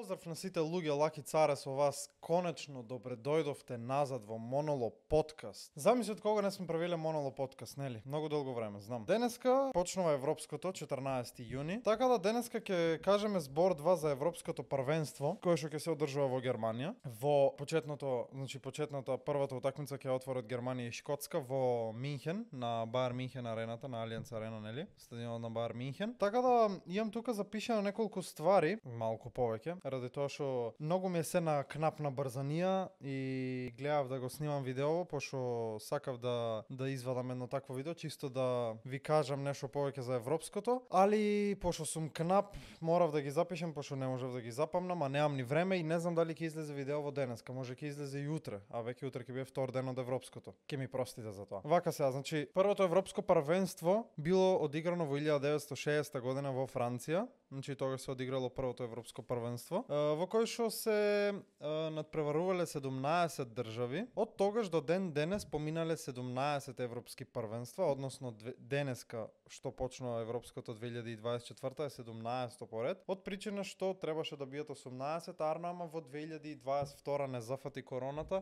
Поздрав на сите луѓе, Лаки Царе со вас. Конечно добре дојдовте назад во Моноло подкаст. Замисли од кога не сме правиле Моноло подкаст, нели? Многу долго време, знам. Денеска почнува европското 14 јуни. Така да денеска ќе кажеме збор 2 за европското првенство, кое што ќе се одржува во Германија. Во почетната првата утакмица ќе отвори од Германија и Шкотска во Минхен, на Баер Минхен арената, на Алијанс арена, нели? Стадионот на Баер Минхен. Така да имам тука запишано неколку ствари, малку повеќе, ради тоа што многу ми е се на кнап на брзанија и гледав да го снимам видео, пошто сакав да извадам едно такво видео, чисто да ви кажам нешто повеќе за европското, али пошто сум кнап, морав да ги запишам, пошто не можев да ги запамнам, а немам ни време и не знам дали ќе излезе видео во денеска, може ќе излезе и утре, а веќе утре ќе биде втор ден од европското. Ке ми простите за тоа. Вака сега, значи, првото европско првенство било одиграно во 1960 година во Франција. Значи тогаш се одиграло првото европско првенство, во кој што се надпреварувале 17 држави. Од тогаш до ден денес поминале 17 европски првенства, односно денеска што почнува европското 2024 е 17 поред. Од причина што требаше да биат 18, ама во 2022 не зафати короната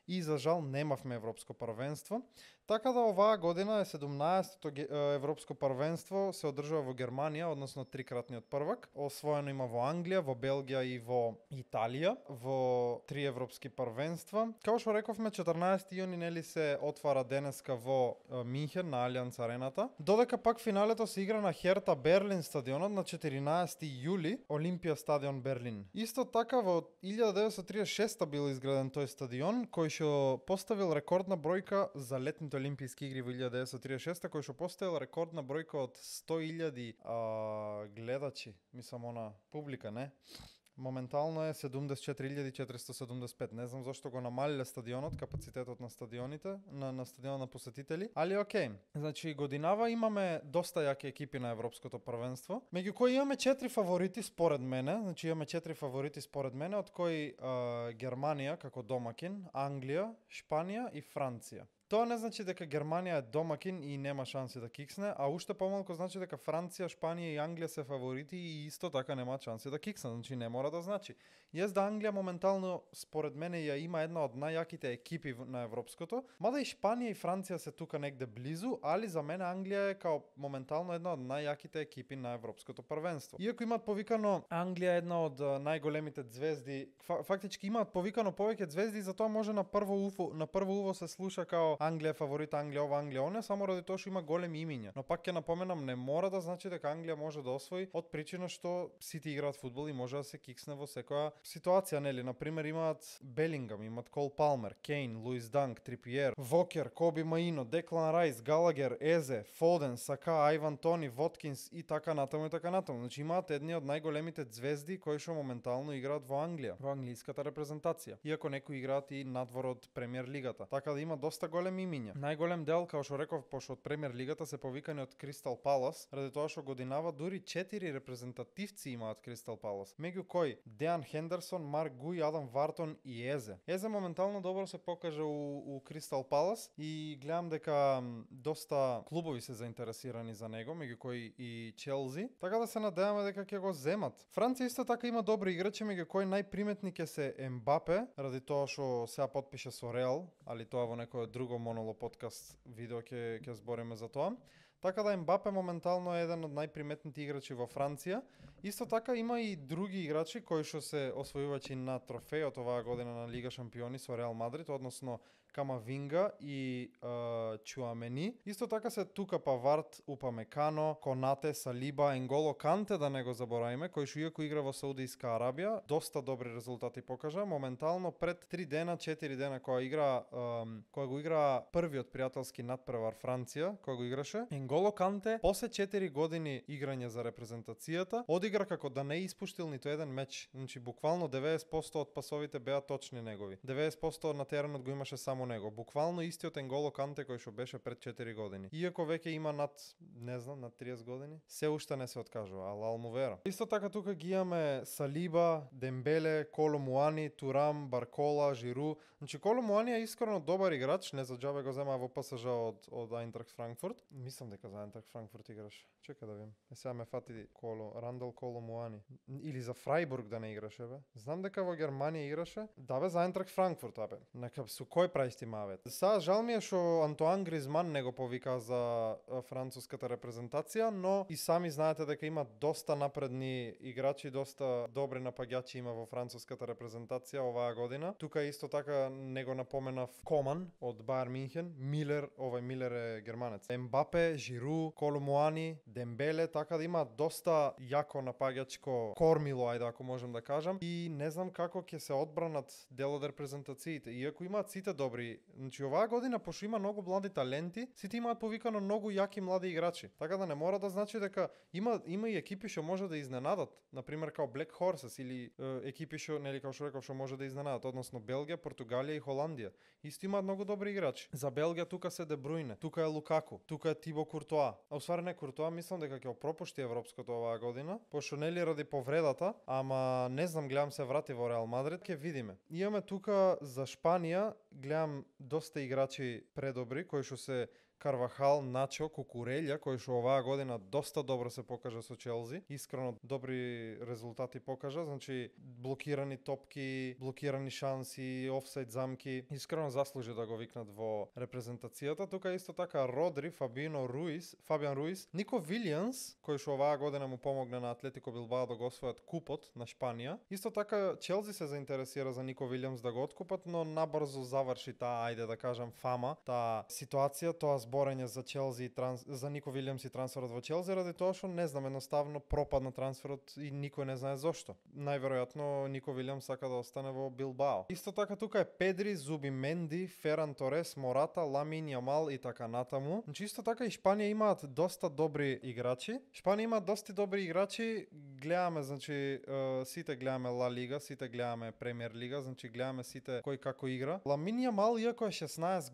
и за жал немавме европско првенство. Така да оваа година е 17-то европско првенство, се одржува во Германија, односно трикратниот првак. Освоено има во Англија, во Белгија и во Италија, во 3 европски првенства. Како што рековме, 14 јуни нели се отвара денеска во Минхен на Алијанс арената. Додека пак финалето се игра на Херта Берлин стадионот на 14 јули, Олимпија стадион Берлин. Исто така во 1936 бил изграден тој стадион, кој што поставил рекордна бројка за летните олимписки игри во 1936, кој што поставил рекордна бројка од 100.000 гледачи, мислам она публика, не? Моментално е 74.475. Не знам зашто го намалиле стадионот, капацитетот на стадионите, на стадионот на посетители, али окей. Значи годинава имаме доста јаки екипи на европското првенство, меѓу кои имаме 4 фаворити според мене, од кои Германија како домакин, Англија, Шпанија и Франција. Тоа не значи дека Германија е домакин и нема шанси да киксне, а уште помалку значи дека Франција, Шпанија и Англија се фаворити и исто така нема шанси да киксне, значи не мора да значи. Јас да Англија моментално според мене ја има една од најјаките екипи на европското, мада и Шпанија и Франција се тука негде близу, али за мене Англија е као моментално една од најјаките екипи на европското првенство. Иако имаат повикано Англија една од најголемите звезди, фактички имаат повикано повеќе звезди, затоа може на прво уво се слуша као Англија е фаворит, Англија ова, Англија оне, само ради тоа што има големи имиња. Но пак ќе напоменам, не мора да значи дека Англија може да освои од причина што сите играат фудбал и може да се киксне во секоја ситуација, нели? На пример имаат Белингам, имаат Кол Палмер, Кейн, Луис Данк, Трипиер, Вокер, Коби Маино, Деклан Рајс, Галагер, Езе, Фоден, Сака, Ајван Тони, Воткинс и така натаму и така натаму. Значи имаат едни од најголемите звезди кои што моментално играат во Англија, во англиската репрезентација. Иако некои играат и надвор од премиер лигата. Така да има доста големи имиња. Најголем дел, како што реков, пошто од премиер лигата се повикани од Кристал Палас, ради тоа што годинава дури 4 репрезентативци имаат Кристал Палас. Меѓу кои Деан Хендерсон, Марк Гуј, Адам Вартон и Езе. Езе моментално добро се покажа у Кристал Палас и гледам дека доста клубови се заинтересирани за него, меѓу кои и Челси. Така да се надеваме дека ќе го земат. Франција исто така има добри играчи, меѓу кои најприметни ќе се Ембапе, ради тоа што сега потпише со Реал, али тоа во некое друго Моноло подкаст видео ќе збориме за тоа. Така да Ембапе моментално е еден од најприметните играчи во Франција. Исто така има и други играчи кои што се освојувачи на трофејот оваа година на Лига шампиони со Реал Мадрид, односно Камавинга и Чуамени. Исто така се тука Павард, Упамекано, Конате, Салиба, Енголо Канте, да не го забораваме, кој што иако игра во Саудиска Арабија, доста добри резултати покажа. Моментално пред 4 дена кога го игра првиот пријателски надпревар Франција, кога го играше, Енголо Канте после 4 години играње за репрезентацијата одигра како да не испуштил ниту еден меч. Значи буквално 90% од пасовите беа точни негови. 90% на теренот го имаше само само него. Буквално истиот Енголо Канте кој што беше пред 4 години. Иако веќе има над 30 години, се уште не се откажува, ала Алмувера. Исто така тука ги имаме Салиба, Дембеле, Коло Муани, Турам, Баркола, Жиру. Значи Коло Муани е искрено добар играч, не за џабе го зема во ПСЖ од Айнтрахт Франкфурт. Мислам дека за Айнтрахт Франкфурт играше. Чекај да видам. Сега ме фати Рандал Коло Муани. Или за Фрајбург да не играше бе. Знам дека во Германија играше. Да бе, за Айнтрахт Франкфурт абе. Нека со кој прајсти мавет. Сега жал ми е што Антуан Гризман не го повика за француската репрезентација, но и сами знаете дека има доста напредни играчи, доста добри напаѓачи има во француската репрезентација оваа година. Тука исто така не го напоменав Коман од Бајер Минхен, Милер е германец. Ембапе, Жиру, Коло Муани, Дембеле, така да има доста јако напаѓачко кормило, ајде ако можам да кажам. И не знам како ќе се одбранат дел од репрезентациите. Иако имаат сите добри, значи оваа година пошто има многу млади таленти, сите имаат повикано многу јаки млади играчи. Така да не мора да значи дека има и екипи што може да изненадат, например као Black Horses или екипи што нели како што реков што може да изненадат, односно Белгија, Португалија и Холандија. Исто имаат многу добри играчи. За Белгија тука се Де Брујне, тука е Лукаку, тука е Тибо Куртоа. А усвари не Куртоа, мислам дека ќе пропушти европското оваа година, пошто нели ради повредата, ама не знам, гледам се врати во Реал Мадрид, ќе видиме. Имаме тука за Шпанија, гледам доста играчи предобри кои што се Карвахал, Начо, Кукурелја, кој што оваа година доста добро се покажа со Челзи. Искрено добри резултати покажа, значи блокирани топки, блокирани шанси, офсайд замки. Искрено заслужи да го викнат во репрезентацијата. Тука исто така Родри, Фабиан Руис, Нико Вилијанс, кој што оваа година му помогна на Атлетико Билбао да го освојат купот на Шпанија. Исто така Челзи се заинтересира за Нико Вилијанс да го откупат, но набрзо заврши таа, ајде да кажам, фама, таа ситуација, тоа зборење за Челзи за Нико Вилијамс и трансферот во Челзи, ради тоа што не знам, едноставно пропадна трансферот и никој не знае зошто. Најверојатно Нико Вилијамс сака да остане во Билбао. Исто така тука е Педри, Зубименди, Феран Торес, Мората, Ламин Јамал и така натаму. Значи исто така и Шпанија имаат доста добри играчи. Гледаме, значи сите гледаме Ла Лига, сите гледаме Премиер Лига, значи гледаме сите кој како игра. Ламин Јамал, иако е 16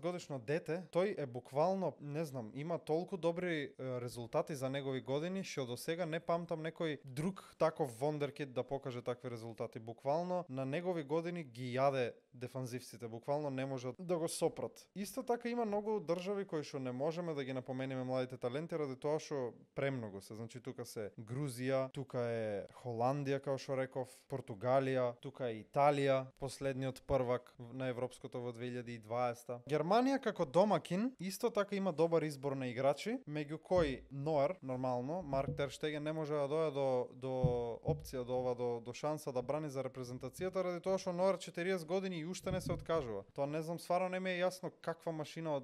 годишно дете, тој е буквално, не знам, има толку добри резултати за негови години, што до сега не памтам некој друг таков вондеркид да покаже такви резултати. Буквално на негови години ги јаде дефанзивците, буквално не може да го сопрат. Исто така има многу држави кои што не можеме да ги напомениме младите таленти ради тоа што премногу се. Значи тука се Грузија, тука е Холандија, како што реков, Португалија, тука е Италија, последниот првак на европското во 2020. Германија како домакин исто така има добар избор на играчи, меѓу кои Ноер, нормално, Марк Тер Штеген не може да дојде до опција до шанса да брани за репрезентацијата ради тоа што Ноер 40 години и уште не се откажува. Тоа не знам, стварно не ми е јасно каква машина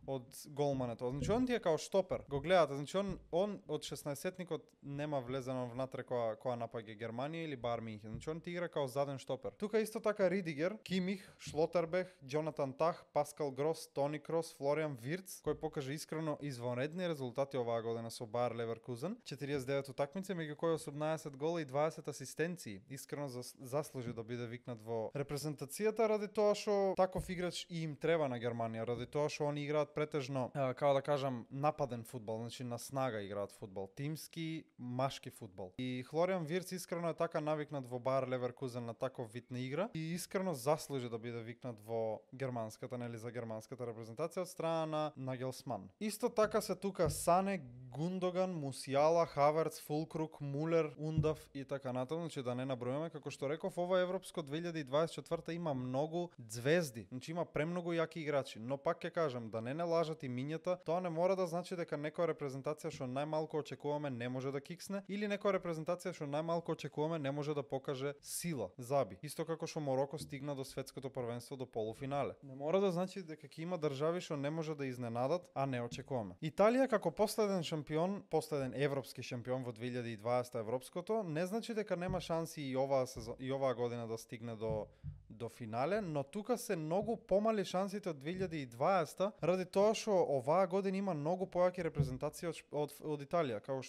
од голмането. Значи он ти е као штопер. Го гледате, значи он од 16-етникот нема влезено внатре која напаѓа Германија или Бајер Минхен. Значи он ти игра као заден штопер. Тука исто така Ридигер, Кимих, Шлотербех, Џонатан Тах, Паскал Грос, Тони Крос, Флориан Вирц, кој покажа искрено извонредни резултати оваа година со Бајер Леверкузен, 49 утакмици, меѓу кои 18 гола и 20 асистенции. Искрено заслужи да биде викнат во репрезентацијата ради тоа што таков играч и им треба на Германија, ради тоа што они играат претежно, како да кажам, нападен фудбал, значи на снага играат фудбал, тимски, машки фудбал. И Флориан Вирц искрено е така навикнат во Бајер Леверкузен на таков вид на игра и искрено заслужи да биде викнат во германската, нели за германската репрезентација од страна на Нагелсман. Исто така се тука Сане, Гундоган, Мусијала, Хаверц, Фулкрук, Мулер, Ундав и така натаму, значи да не набројаме, како што реков, ова Европско 2024 има многу звезди, значи има премногу јаки играчи, но пак ќе кажам, да не лажат и мињата, тоа не мора да значи дека некоја репрезентација што најмалку очекуваме не може да киксне или некоја репрезентација што најмалку очекуваме не може да покаже сила, заби. Исто како што Мороко стигна до светското првенство до полуфинале. Не мора да значи дека ќе има држави што не може да изненадат, а не очекуваме. Италија како последен европски шампион во 2020 европското, не значи дека нема шанси и оваа година да стигне до финале, но тука се многу помали шансите од 2020 ради тоа што оваа година има многу појаки репрезентации од Италија, како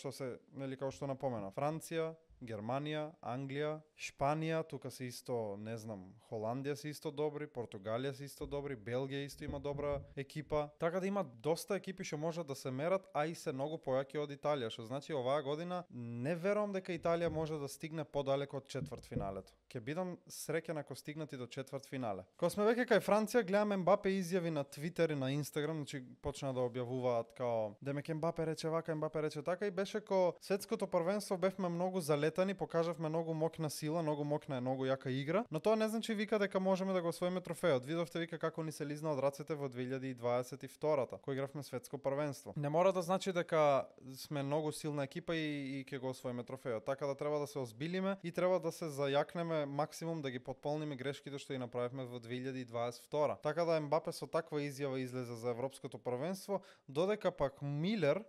што напомена Франција, Германија, Англија, Шпанија, тука се исто, не знам, Холандија се исто добри, Португалија се исто добри, Белгија исто има добра екипа. Така да има доста екипи што можат да се мерат, а и се многу појаки од Италија, што значи оваа година не верувам дека Италија може да стигне подалеку од четвртфиналето. Ќе бидам среќен ако стигнат и до четвртфинале. Кога сме веќе кај Франција, гледам Ембапе изјави на Твитер и на Инстаграм, значи почна да објавуваат као демек Ембапе рече вака, Ембапе рече така и беше ко светското првенство бевме многу залетани, покажавме многу моќна сила, многу моќна и многу јака игра, но тоа не значи вика дека можеме да го освоиме трофеот. Видовте вика како ни се лизна од рацете во 2022-та, кој игравме светско првенство. Не мора да значи дека сме многу силна екипа и ќе го освоиме трофеот. Така да треба да се озбилиме и треба да се зајакнеме максимум да ги потполниме грешките што ги направивме во 2022. Така да Ембапе со таква изјава излезе за европското првенство, додека пак Милер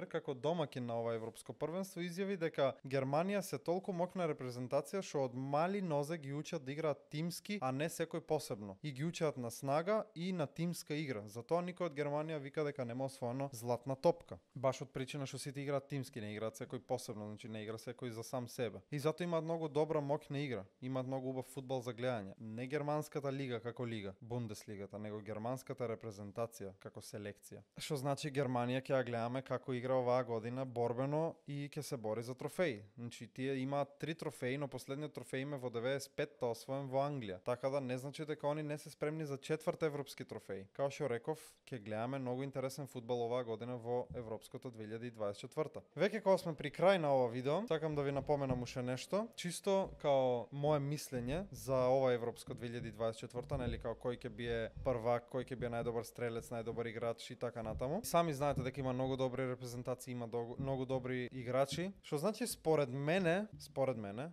како домакин на ова европско првенство изјави дека Германија се толку моќна репрезентација што од мали нозе ги учат да играат тимски, а не секој посебно. И ги учат на снага и на тимска игра. Затоа никој од Германија вика дека нема освоено златна топка. Баш од причина што сите играат тимски, не играат секој посебно, значи не игра секој за сам себе. И затоа имаат многу добра моќна игра, имаат многу убав фудбал за гледање. Не германската лига како лига, Бундеслигата, него германската репрезентација како селекција. Што значи Германија ќе ја гледаме како игра оваа година борбено и ќе се бори за трофеи. Значи тие имаат 3 трофеи, но последниот трофеј им е во 95-та освоен во Англија. Така да не значи дека они не се спремни за четврт европски трофеј. Као што реков, ќе гледаме многу интересен фудбал оваа година во европското 2024. Веќе кога сме при крај на ова видео, сакам да ви напоменам уште нешто, чисто као мое мислење за ова европско 2024, нели као кој ќе биде првак, кој ќе биде најдобар стрелец, најдобар играч и така натаму. Сами знаете дека има многу добри репрезентации, има многу добри играчи, што значи според мене,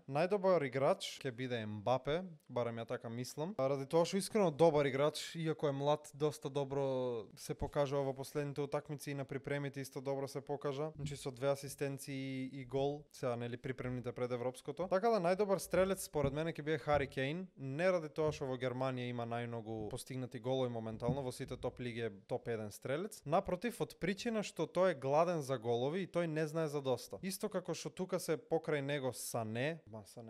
најдобар играч ќе биде Ембапе, барем ја така мислам. Ради тоа што искрено добар играч, иако е млад, доста добро се покажува во последните утакмици и на припремите исто добро се покажа. Значи со 2 асистенции и гол, сега нели припремните пред европското. Така да најдобар стрелец според мене ќе биде Хари Кейн, не ради тоа што во Германија има најмногу постигнати голови моментално во сите топ лиги е топ 1 стрелец. Напротив, од причина што тој е гладен за голови и тој не знае за доста. Исто како што тука се покрај него Сане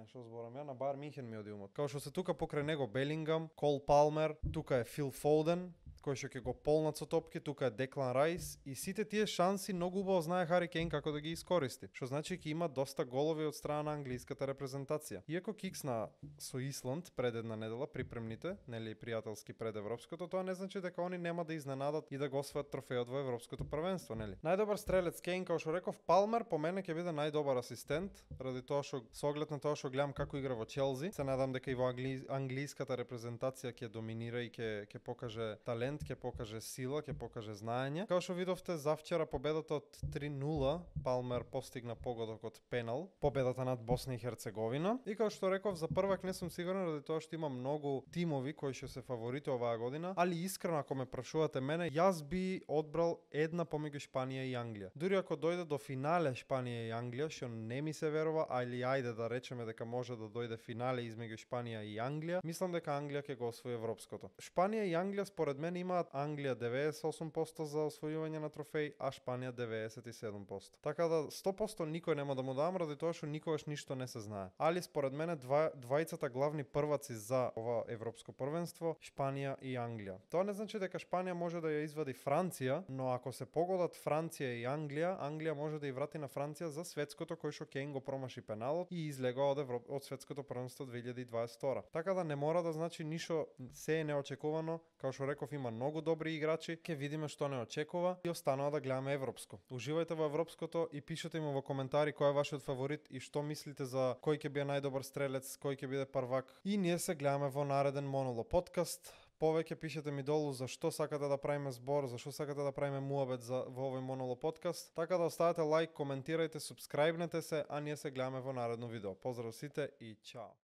што зборам ја, на Бајер Минхен ми оди умот. Како што се тука покрај него Белингам, Кол Палмер, тука е Фил Фоуден, кој што ќе го полнат со топки, тука е Деклан Рајс и сите тие шанси многу убаво знае Хари Кейн како да ги искористи. Што значи ќе има доста голови од страна на англиската репрезентација. Иако киксна со Исланд пред една недела припремните, нели пријателски пред европското, тоа не значи дека они нема да изненадат и да го освојат трофејот во европското првенство, нели. Најдобар стрелец Кейн, како што реков, Палмер по мене ќе биде најдобар асистент, ради тоа што со оглед на тоа што гледам како игра во Челси, се надам дека и во англиската репрезентација ќе доминира и ќе покаже талент, ќе покаже сила, ќе покаже знаење. Како што видовте завчера победата од 3-0, Палмер постигна погодок од пенал, победата над Босна и Херцеговина. И како што реков, за првак не сум сигурен ради тоа што има многу тимови кои ќе се фаворити оваа година, али искрено ако ме прашувате мене, јас би одбрал една помеѓу Шпанија и Англија. Дури ако дојде до финале Шпанија и Англија, што не ми се верува, али ајде да речеме дека може да дојде финале измеѓу Шпанија и Англија, мислам дека Англија ќе го освои европското. Шпанија и Англија според мене имаат Англија 98% за освојување на трофеј, а Шпанија 97%. Така да 100% никој нема да му дам ради тоа што никогаш ништо не се знае. Али според мене двајцата главни прваци за ова европско првенство, Шпанија и Англија. Тоа не значи дека Шпанија може да ја извади Франција, но ако се погодат Франција и Англија, Англија може да ја врати на Франција за светското кој што Кейн го промаши пеналот и излега од светското првенство 2022. Така да не мора да значи ништо, се е неочекувано, како што реков има многу добри играчи, ќе видиме што не очекува и останува да гледаме европско. Уживајте во европското и пишете ми во коментари кој е вашиот фаворит и што мислите за кој ќе биде најдобар стрелец, кој ќе биде првак. И ние се гледаме во нареден Моноло подкаст. Повеќе пишете ми долу за што сакате да правиме збор, за што сакате да правиме муабет во овој Моноло подкаст. Така да оставете лайк, коментирајте, субскрајбнете се, а ние се гледаме во наредно видео. Поздрав сите и чао!